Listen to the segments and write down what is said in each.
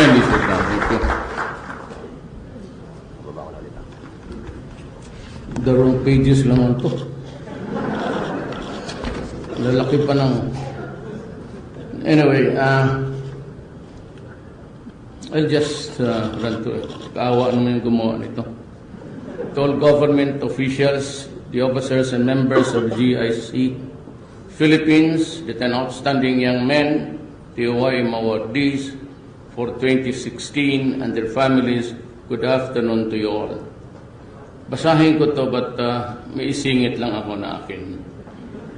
Kindly sit down. Thank you. The wrong pages lang ito. Lalaki pa ng... Anyway, I'll just run through it. Kaawa naman yung gumawa nito. To all government officials, the officers and members of GIC Philippines, the 10 outstanding young men, the OIM awardees for 2016 and their families, good afternoon to you all. Basahin ko to but may isingit lang ako na akin.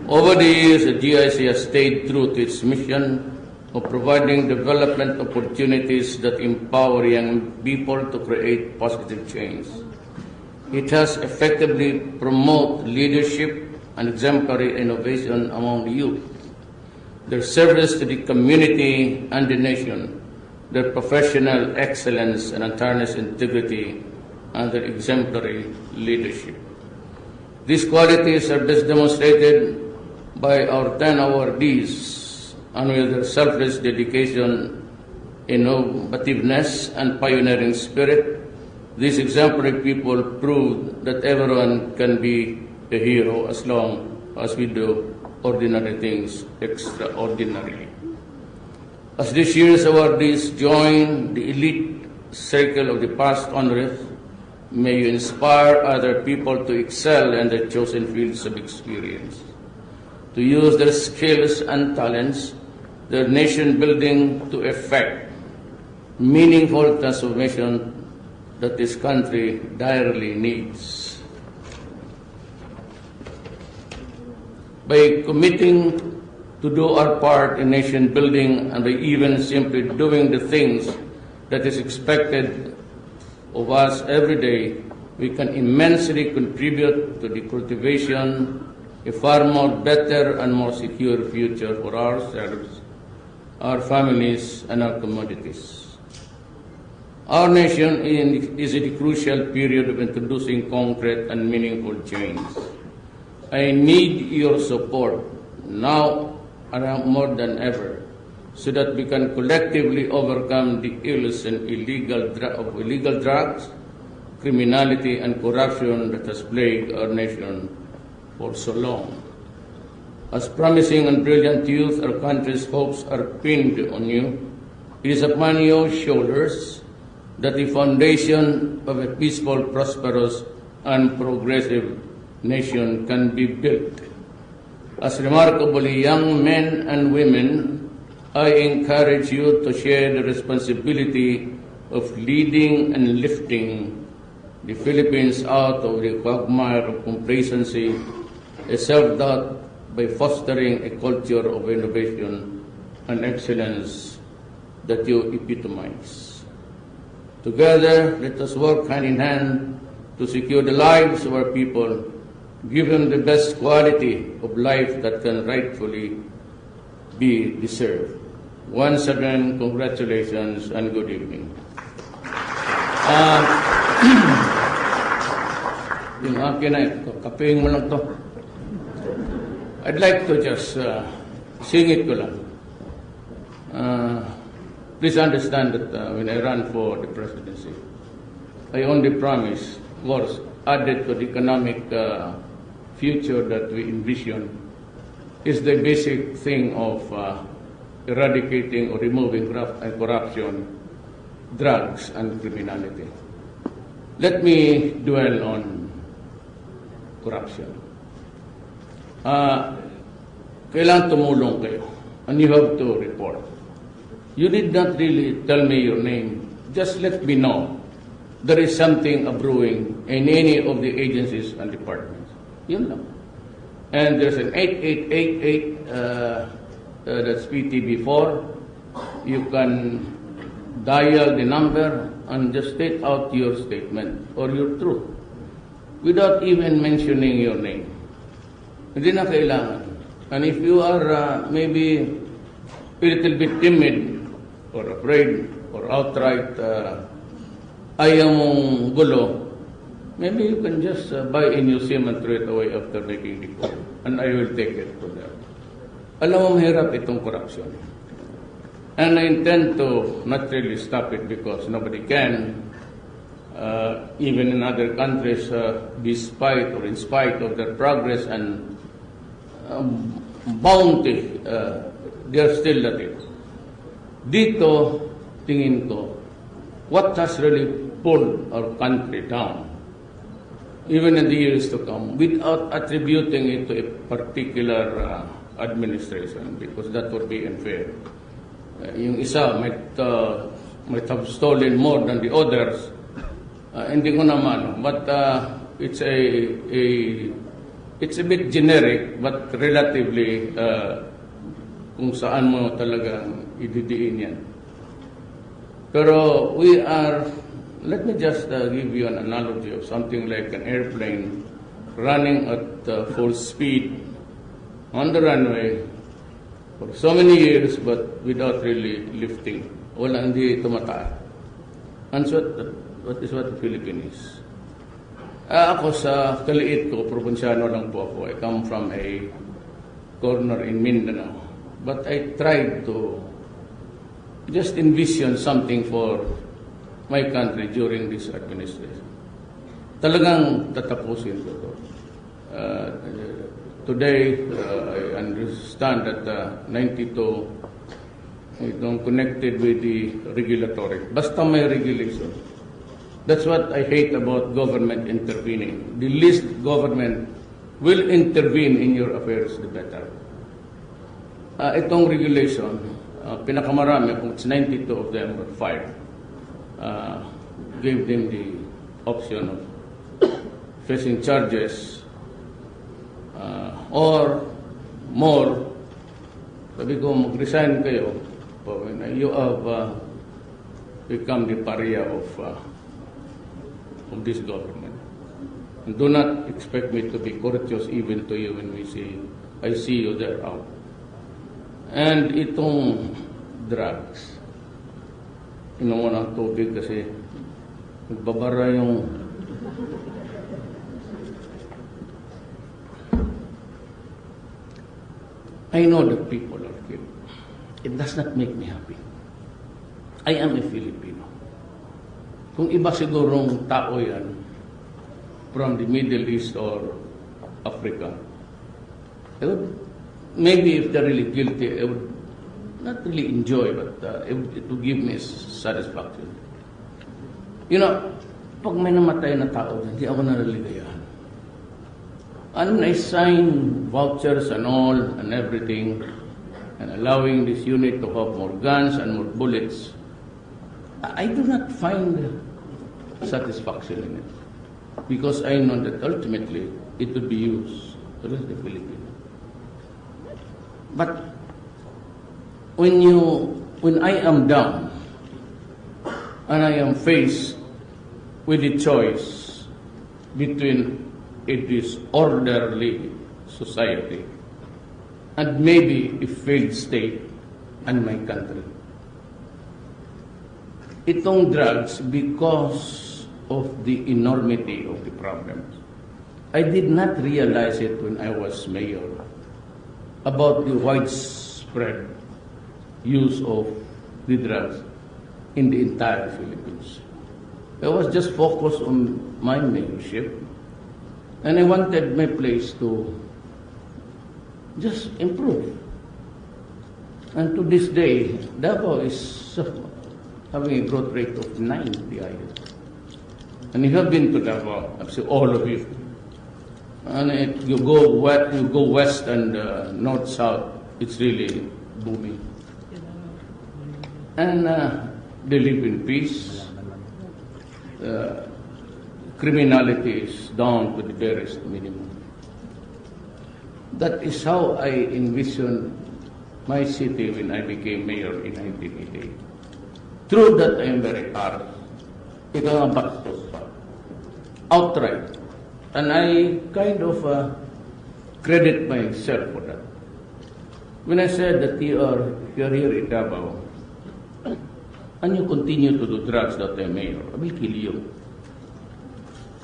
Over the years, the GIC has stayed true to its mission of providing development opportunities that empower young people to create positive change. It has effectively promoted leadership and exemplary innovation among the youth, their service to the community and the nation, their professional excellence and untarnished integrity, and their exemplary leadership. These qualities are best demonstrated by our 10 awardees, and with their selfless dedication, innovativeness, and pioneering spirit, these exemplary people proved that everyone can be a hero as long as we do ordinary things extraordinarily. As this year's awardees join the elite circle of the past honorees, may you inspire other people to excel in their chosen fields of experience, to use their skills and talents, their nation building to effect meaningful transformation that this country direly needs. By committing to do our part in nation building and by even simply doing the things that is expected of us every day, we can immensely contribute to the cultivation of a far more better and more secure future for ourselves, our families, and our communities. Our nation is in a crucial period of introducing concrete and meaningful change. I need your support now and more than ever, so that we can collectively overcome the ills and illegal drugs, criminality, and corruption that has plagued our nation for so long. As promising and brilliant youth, our country's hopes are pinned on you. It is upon your shoulders that the foundation of a peaceful, prosperous, and progressive nation can be built. As remarkably young men and women, I encourage you to share the responsibility of leading and lifting the Philippines out of the quagmire of complacency and self-doubt by fostering a culture of innovation and excellence that you epitomize. Together, let us work hand in hand to secure the lives of our people, give them the best quality of life that can rightfully be deserved. Once again, congratulations and good evening. Yung akin na ito, kaping mo lang to. I'd like to just sing it ko lang. Please understand that when I ran for the presidency, I only promised, of course, added to the economic future that we envision, is the basic thing of eradicating or removing corruption, drugs, and criminality. Let me dwell on corruption. Kailangan tumulong kayo, and you have to report. You need not really tell me your name. Just let me know there is something brewing in any of the agencies and departments. Yun lang. And there's an 8888 that's PTB4. You can dial the number and just state out your statement or your truth without even mentioning your name. Hindi na kailangan. And if you are maybe a little bit timid or afraid or outright ayaw mong gulo, maybe you can just buy a new SIM and throw it away after making the call. And I will take it from there. Alam mo, mahirap itong corruption. And I intend to not really stop it because nobody can, even in other countries, despite or in spite of their progress and bounty, they're still at it. Dito, tingin ko, what has really pulled our country down, even in the years to come, without attributing it to a particular administration, because that would be unfair. Yung isa might have stolen more than the others. Hindi ko naman, but it's a bit generic, but relatively kung saan mo talagang ididiin yan. Pero let me just give you an analogy of something like an airplane running at full speed on the runway for so many years but without really lifting. Wala, hindi tumataas. And so, what is what the Philippines? Ako sa kaliit ko, probinsyano lang po ako. I come from a corner in Mindanao. But I tried to just envision something for my country during this administration. Talagang tatapusin ko to. Today, I understand that 92 itong connected with the regulatory. Basta may regulation. That's what I hate about government intervening. The least government will intervene in your affairs, the better. Itong regulation, pinakamarami, kung it's 92 of them were fired, gave them the option of facing charges or more. Sabi ko, mag-resign kayo. You have become the pariah of this government. And do not expect me to be courteous even to you when I see you there out. And itong drugs, inom mo ng tubig kasi nagbabara yung I know that people are killed. It does not make me happy. I am a Filipino. Kung iba sigurong tao yan from the Middle East or Africa, maybe if they're really guilty, I would not really enjoy, but it would give me satisfaction. You know, pag may namatay na tao, hindi ako naliligayahan. And when I sign vouchers and all and everything, and allowing this unit to have more guns and more bullets, I do not find satisfaction in it. Because I know that ultimately it would be used against the Philippines. But when I am down and I am faced with the choice between a disorderly society and maybe a failed state and my country, itong drugs, because of the enormity of the problems, I did not realize it when I was mayor, about the widespread use of the drugs in the entire Philippines. I was just focused on my mayorship, and I wanted my place to just improve. And to this day, Davao is having a growth rate of 9, the highest. And you have been to Davao, I've seen all of you. And you go west and north, south, it's really booming. And they live in peace. Criminality is down to the barest minimum. That is how I envisioned my city when I became mayor in 1988. True that I am very hard. Ito nga bastos pa. Outright. And I kind of credit myself for that. When I said that you're here in Davao, and you continue to do drugs that I'm mayor, I will kill you.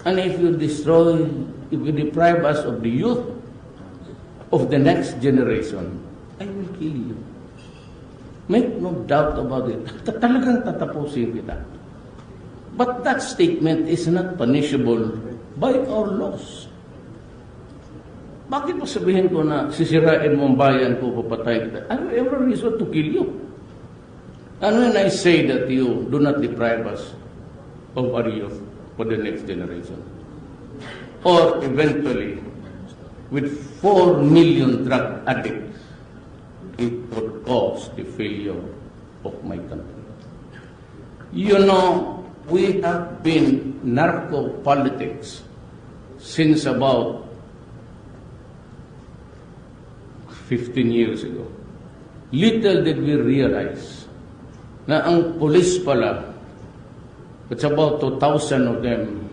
And if you deprive us of the youth of the next generation, I will kill you. Make no doubt about it. Talagang tatapusin kita. But that statement is not punishable by our laws. Bakit mo sabihin ko na sisirain mo ang bayan ko, papatay kita? I have every reason to kill you. And when I say that you do not deprive us of our youth for the next generation, or eventually, with 4 million drug addicts, it would cause the failure of my country. You know, we have been narco-politics since about 15 years ago. Little did we realize na ang police pala, it's about 2,000 of them,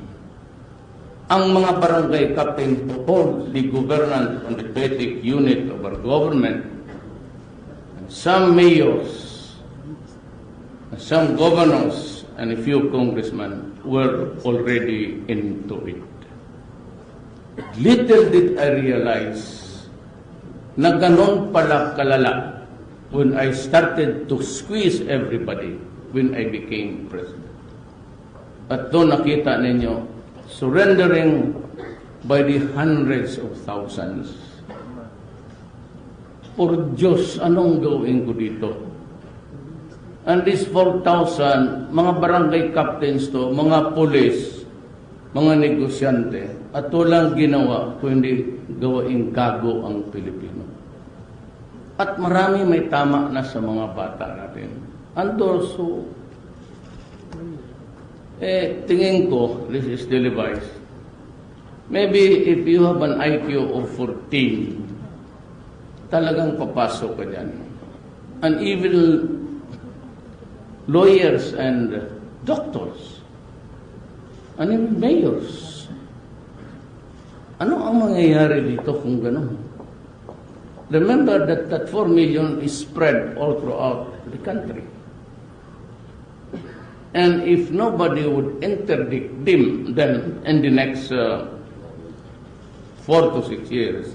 ang mga barangay captain to hold the governance on the basic unit of our government. Some mayors, some governors, and a few congressmen were already into it. Little did I realize na ganon pala kalala when I started to squeeze everybody when I became president. At doon nakita ninyo, surrendering by the hundreds of thousands. Por Diyos, anong gawin ko dito? And these 4,000, mga barangay captains to, mga pulis, mga negosyante, at walang ginawa kung hindi gawaing gago ang Pilipino. At marami may tama na sa mga bata natin. And also, tingin ko, this is televised, maybe if you have an IQ of 14, talagang papasok ka dyan. And even lawyers and doctors, and even mayors. Ano ang mangyayari dito kung gano'n? Remember that 4 million is spread all throughout the country. And if nobody would interdict them in the next 4 to 6 years,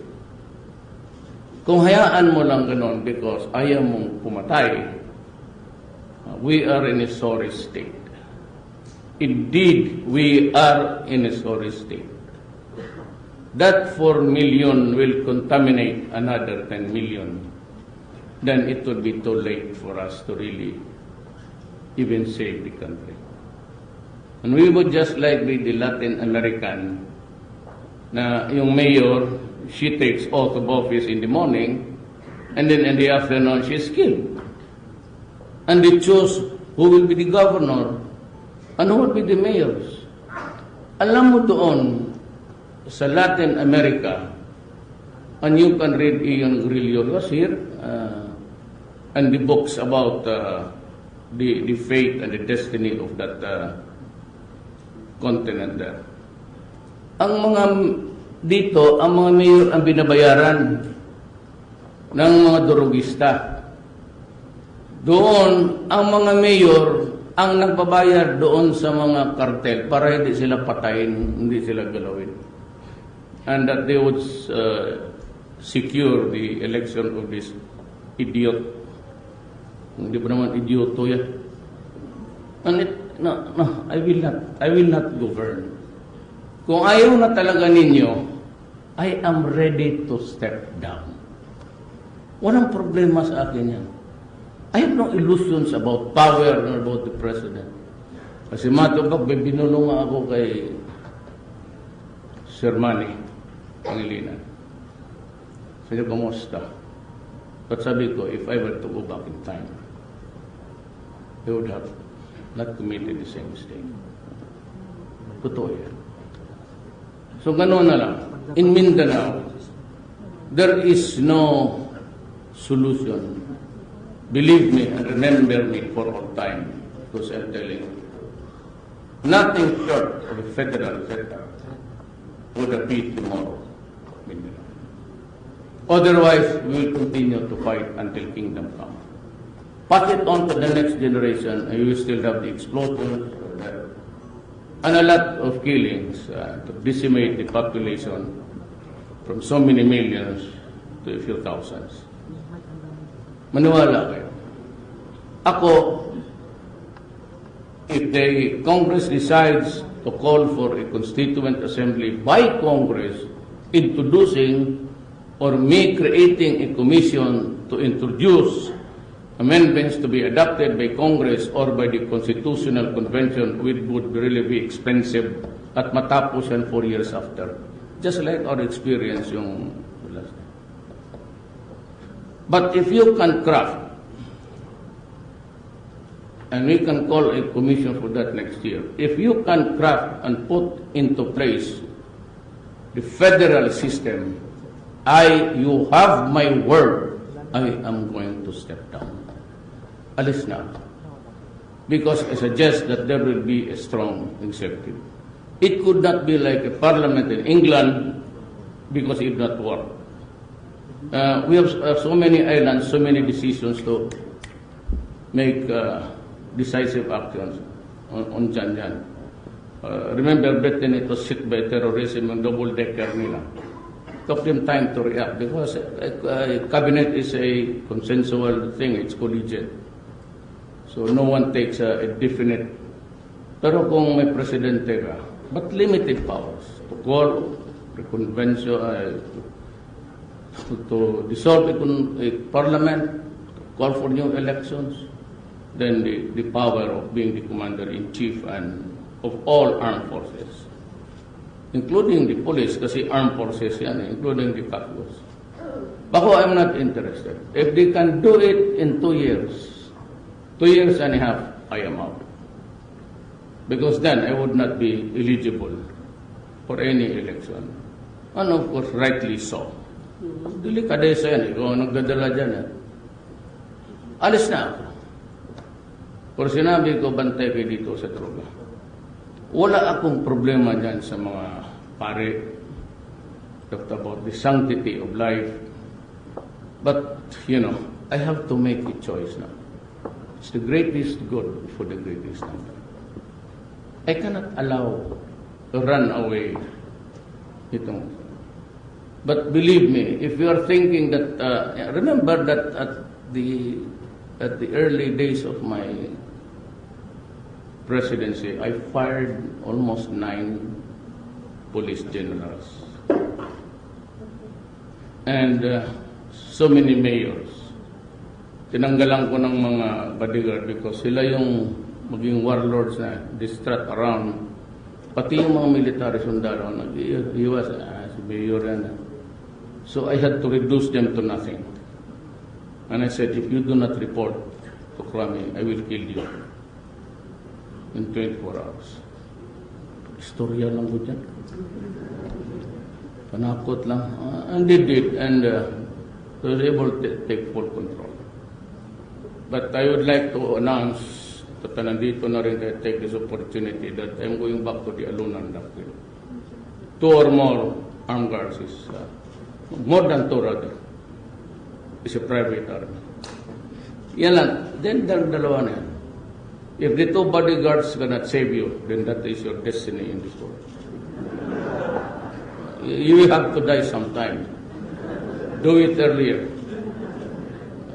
kung hayaan mo lang ganon because ayaw mong pumatay, we are in a sorry state. Indeed, we are in a sorry state. That 4 million will contaminate another 10 million. Then it would be too late for us to really even save the country. And we would just like the Latin American na yung mayor, she takes oath of office in the morning, and then in the afternoon, she is killed. And they choose who will be the governor and who will be the mayors. Alam mo doon, sa Latin America, and you can read Ian Grillo, was here, and the books about the fate and the destiny of that continent there. Ang mga dito, ang mga mayor ang binabayaran ng mga durugista. Doon, ang mga mayor ang nagbabayar doon sa mga kartel para hindi sila patayin, hindi sila galawin. And that they would secure the election of this idiot. Hindi ba naman idioto yan? And no, I will not govern. Kung ayaw na talaga ninyo, I am ready to step down. Walang problema sa akin yan. I have no illusions about power or about the president. Kasi matubag, binulong ako kay Sir Manny Pangilinan. Sabi ko, kumusta? But sabi ko, if I were to go back in time, I would have not committed the same mistake. Totoo yan. So gano'n na lang. In Mindanao, there is no solution. Believe me and remember me for all time, because I'm telling you, nothing short of a federal setup would appeal tomorrow. Mindanao. Otherwise, we will continue to fight until kingdom come. Pass it on to the next generation, and you will still have the explosions and a lot of killings to decimate the population from so many millions to a few thousands. Maniwala kayo. Ako, if the Congress decides to call for a Constituent Assembly by Congress introducing or me creating a commission to introduce amendments to be adopted by Congress or by the Constitutional Convention, which would really be expensive at matapos yan 4 years after. Just like our experience yung last. But if you can craft, and we can call a commission for that next year, if you can craft and put into place the federal system, you have my word, I am going to step down. Alis na. Because I suggest that there will be a strong executive. It could not be like a parliament in England because it did not work. We have so many islands, so many decisions to make decisive actions on Janjan. Remember, Britain, it was hit by terrorism and double-decker nila. Took them time to react because cabinet is a consensual thing, it's collegiate. So no one takes a definite. Pero kung may presidente ka, but limited powers to call a convention, to dissolve a parliament, to call for new elections, then the power of being the commander-in-chief and of all armed forces, including the police, kasi armed forces yan, including the Capos. Bako, I'm not interested. If they can do it in 2 years, 2 years and a half, I am out. Because then I would not be eligible for any election. And of course, rightly so. Delikadesa yan, ikaw ang nagdadala dyan. Alis na ako. Pero sinabi ko, bantay kayo dito sa droga. Wala akong problema dyan sa mga pare. Talked about the sanctity of life. But, I have to make a choice now. It's the greatest good for the greatest number. I cannot allow to run away itong. But believe me, if you are thinking that, remember that at the early days of my presidency, I fired almost 9 police generals and so many mayors. Tinanggalan ko ng mga bodyguard because sila yung maging warlords na distract around. Pati yung mga military sundalo nag-iwas, si mayor yan. So I had to reduce them to nothing. And I said, if you do not report to Kami, I will kill you in 24 hours. Istorya lang ko dyan. Panakot lang. And they did, and I was able to take full control. But I would like to announce that nandito na rin I take this opportunity that I'm going back to the Alunan Doctrine. 2 or more armed guards is, more than 2 rather, is a private army. Yan lang. Then, dalawa na yan. If the 2 bodyguards cannot save you, then that is your destiny in this world. You will have to die sometime. Do it earlier.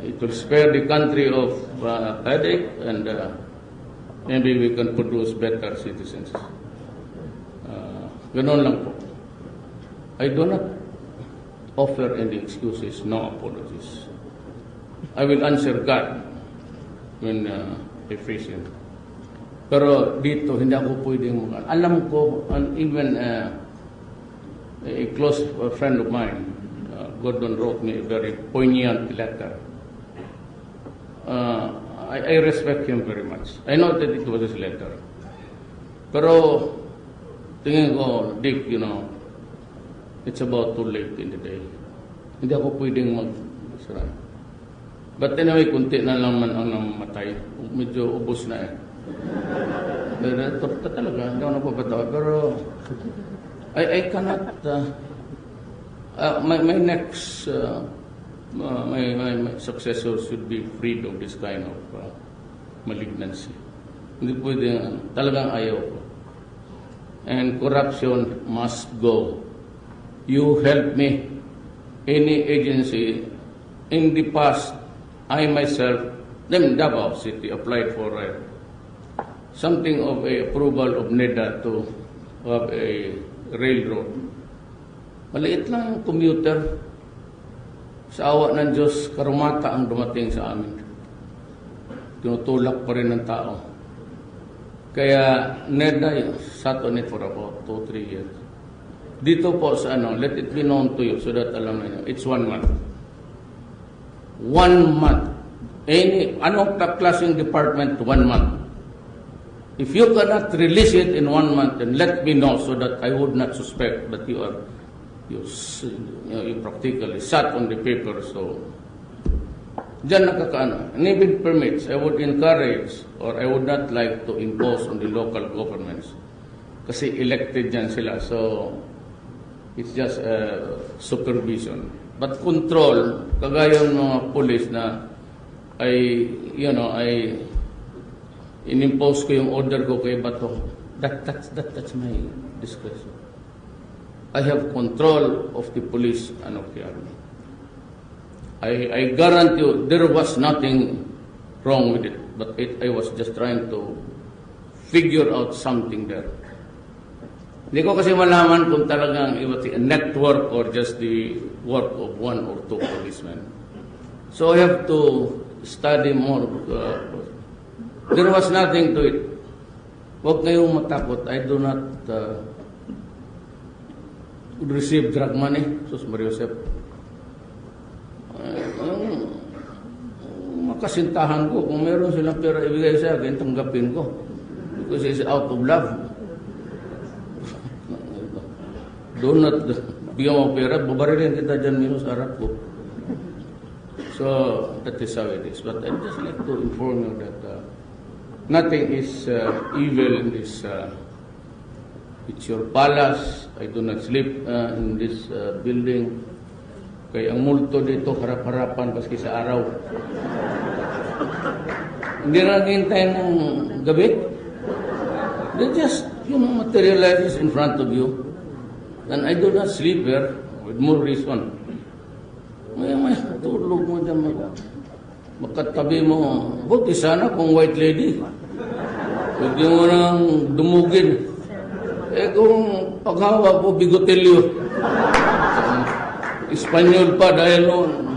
It will spare the country of headache, and maybe we can produce better citizens. Ganon lang po. I do not offer any excuses, no apologies. I will answer God when I face Him. Pero dito, hindi ako pwedeng alam ko, and even a close friend of mine, Gordon, wrote me a very poignant letter. I respect him very much. I know that it was his letter. Pero tingin ko, Dick, it's about too late in the day. Hindi ako pwedeng mag-sara. But anyway, kunti na lang man ang namatay. Medyo ubos na eh. Pero talaga, hindi ako napapatawa. Pero I cannot, my next, my successor should be freed of this kind of malignancy. Hindi pwede, talagang ayaw ko. And corruption must go. You help me, any agency. In the past, I myself Then Davao City applied for something of a approval of NEDA to have a railroad. Maliit lang yung commuter. Sa awa ng Diyos, karumata ang dumating sa amin. Tinutulak pa rin ng tao. Kaya NEDA sat on it for about 2-3 years. Dito po sa let it be known to you so that alam niyo, it's 1 month. 1 month. Anong klaseng department, 1 month. If you cannot release it in 1 month, then let me know so that I would not suspect that you practically sat on the paper. So, dyan nakakaano. And even permits, I would encourage or I would not like to impose on the local governments. Kasi elected dyan sila. So, it's just supervision. But control, kagaya ng mga police na ay inimpose ko yung order ko kay Bato. That's my discretion. I have control of the police and of the army. I guarantee you, there was nothing wrong with it. But I was just trying to figure out something there. Hindi ko kasi malaman kung talagang it was a network or just the work of 1 or 2 policemen. So I have to study more. There was nothing to it. Huwag kayong matakot. I do not receive drug money. Sus Mario Josep. Makasintahan ko. Kung meron silang pera ibigay sa akin, tanggapin ko. Because it's out of love. Do not bigyan mo pera, babarilin kita dyan minus harap ko. So, that is how it is. But I'd just like to inform you that nothing is evil in this. It's your palace. I do not sleep in this building. Kaya ang multo dito, harap-harapan paski sa araw. Hindi na naghihintay ng gabi. They just, materializes in front of you. And I do not sleep here with more reason. May tulog mo dyan. Makatabi mo. Buti sana kung white lady. Huwag mo nang dumugin. Kung paghawa ko, bigotelyo. Espanyol pa dahil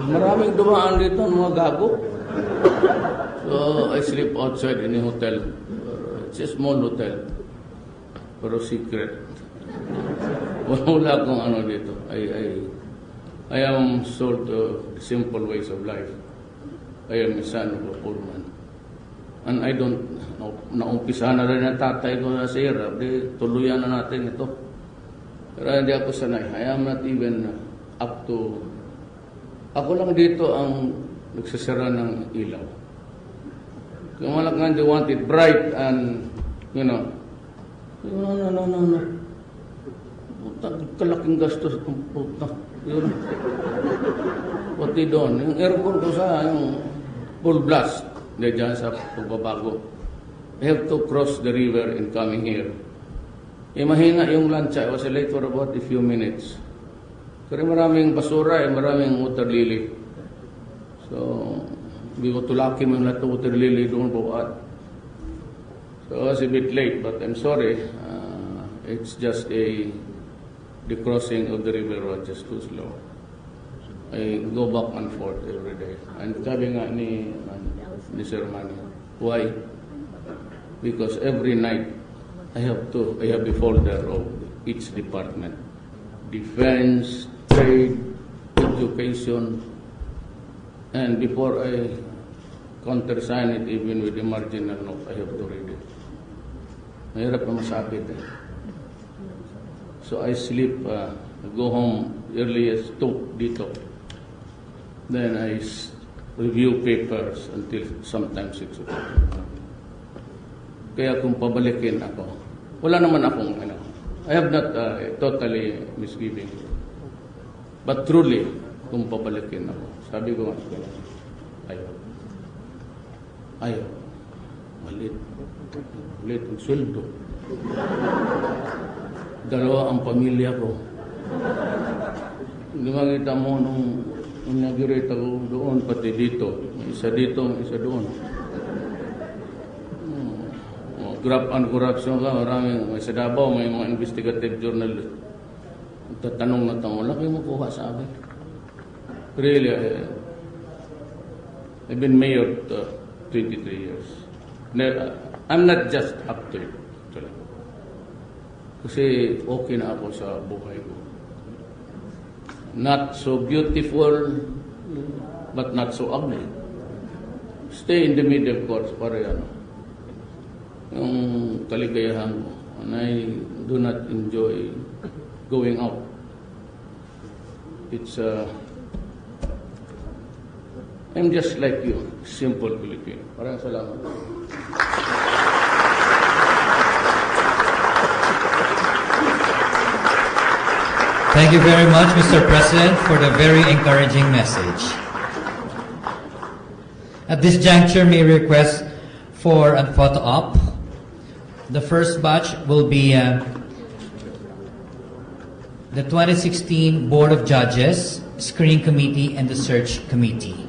maraming dumaan dito ng mga gago. So, I sleep outside in a hotel. It's a small hotel. Pero secret. Wala akong dito. I am sort of the simple ways of life. I am a son of a poor man. And I don't, naumpisa na rin ang tatay ko sa hirap. Tuluyan na natin ito. Pero hindi ako sanay. I am not even up to, ako lang dito ang nagsasara ng ilaw. Kung malakang they want it bright and, no. Kalaking gastos itong puta. Pati doon. Yung aircon ko yung full blast. Hindi dyan sa Pagbabago. I have to cross the river in coming here. Mahina yung lancha. I was late for about a few minutes. Kasi maraming basura, maraming water lily. So, hindi ko tulaki mo yung lahat ng water lily doon buhat. So, I was a bit late, but I'm sorry. It's just the crossing of the river was just too slow. I go back and forth every day. And sabi nga ni Sir Manny, why? Because every night I have a folder of each department. Defense, trade, education, and before I countersign it even with the marginal note, I have to read it. Mahirap na masabit eh. So I sleep, go home early as 2 dito. Then I review papers until sometimes 6 o'clock. Kaya kung pabalikin ako, wala naman akong, I have not totally misgiving. But truly, kung pabalikin ako, sabi ko, ayaw. Malit ang sweldo. 2 ang pamilya ko. Hindi makita mo nung inaugurate ako doon, pati dito. May isa dito, may isa doon. Graft and corruption ka, maraming, may sa Davao, may mga investigative journalist. Tatanong na tanong, wala kayo makuha sa akin. Really, I've been mayor 23 years. I'm not just up to it. Kasi okay na ako sa buhay ko. Not so beautiful, but not so ugly. Stay in the middle course para yan. Yung kaligayahan ko. And I do not enjoy going out. It's I'm just like you, simple Filipino. Maraming salamat. Thank you very much, Mr. President, for the very encouraging message. At this juncture, may request for a photo op. The first batch will be the 2016 Board of Judges, Screening Committee, and the Search Committee.